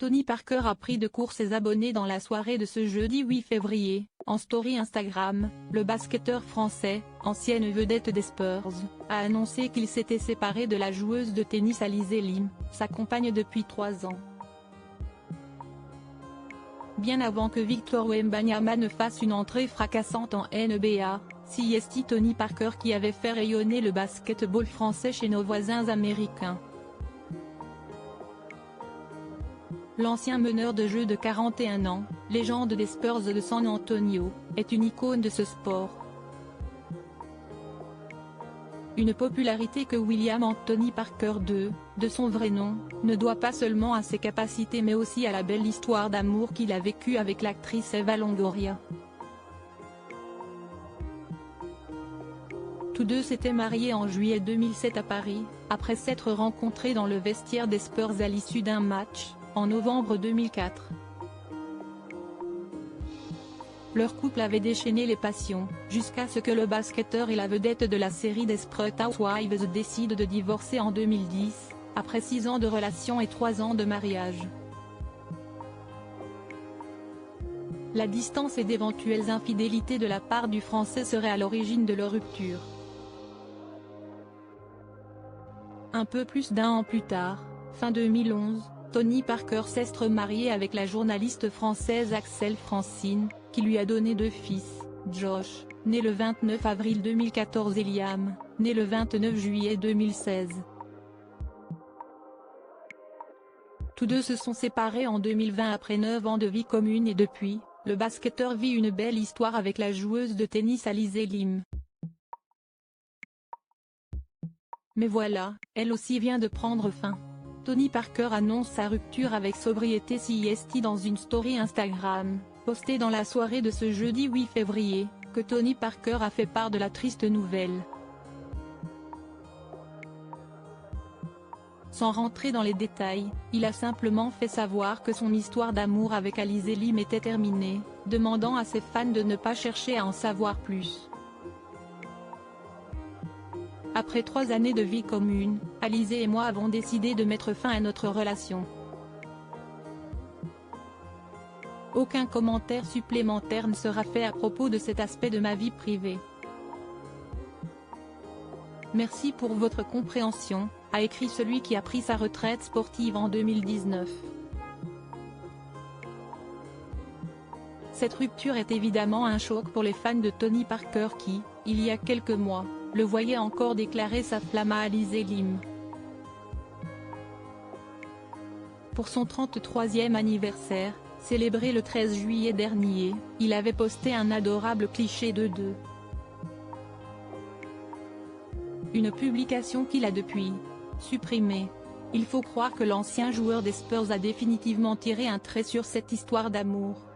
Tony Parker a pris de court ses abonnés dans la soirée de ce jeudi 8 février. En story Instagram, le basketteur français, ancienne vedette des Spurs, a annoncé qu'il s'était séparé de la joueuse de tennis Alizé Lim, sa compagne depuis 3 ans. Bien avant que Victor Wembanyama ne fasse une entrée fracassante en NBA, c'est Tony Parker qui avait fait rayonner le basketball français chez nos voisins américains. L'ancien meneur de jeu de 41 ans, légende des Spurs de San Antonio, est une icône de ce sport. Une popularité que William Anthony Parker II, de son vrai nom, ne doit pas seulement à ses capacités mais aussi à la belle histoire d'amour qu'il a vécue avec l'actrice Eva Longoria. Tous deux s'étaient mariés en juillet 2007 à Paris, après s'être rencontrés dans le vestiaire des Spurs à l'issue d'un match, en novembre 2004. Leur couple avait déchaîné les passions, jusqu'à ce que le basketteur et la vedette de la série Desperate Housewives décident de divorcer en 2010, après 6 ans de relation et 3 ans de mariage. La distance et d'éventuelles infidélités de la part du Français seraient à l'origine de leur rupture. Un peu plus d'un an plus tard, fin 2011, Tony Parker s'est remarié avec la journaliste française Axelle Francine, qui lui a donné 2 fils, Josh, né le 29 avril 2014 et Liam, né le 29 juillet 2016. Tous deux se sont séparés en 2020 après 9 ans de vie commune et depuis, le basketteur vit une belle histoire avec la joueuse de tennis Alizé Lim. Mais voilà, elle aussi vient de prendre fin. Tony Parker annonce sa rupture avec sobriété dans une story Instagram, postée dans la soirée de ce jeudi 8 février, que Tony Parker a fait part de la triste nouvelle. Sans rentrer dans les détails, il a simplement fait savoir que son histoire d'amour avec Alizé Lim était terminée, demandant à ses fans de ne pas chercher à en savoir plus. Après 3 années de vie commune, Alizé et moi avons décidé de mettre fin à notre relation. Aucun commentaire supplémentaire ne sera fait à propos de cet aspect de ma vie privée. Merci pour votre compréhension, a écrit celui qui a pris sa retraite sportive en 2019. Cette rupture est évidemment un choc pour les fans de Tony Parker qui, il y a quelques mois, le voyaient encore déclarer sa flamme à Alizé Lim. Pour son 33e anniversaire, célébré le 13 juillet dernier, il avait posté un adorable cliché de deux. Une publication qu'il a depuis supprimée. Il faut croire que l'ancien joueur des Spurs a définitivement tiré un trait sur cette histoire d'amour.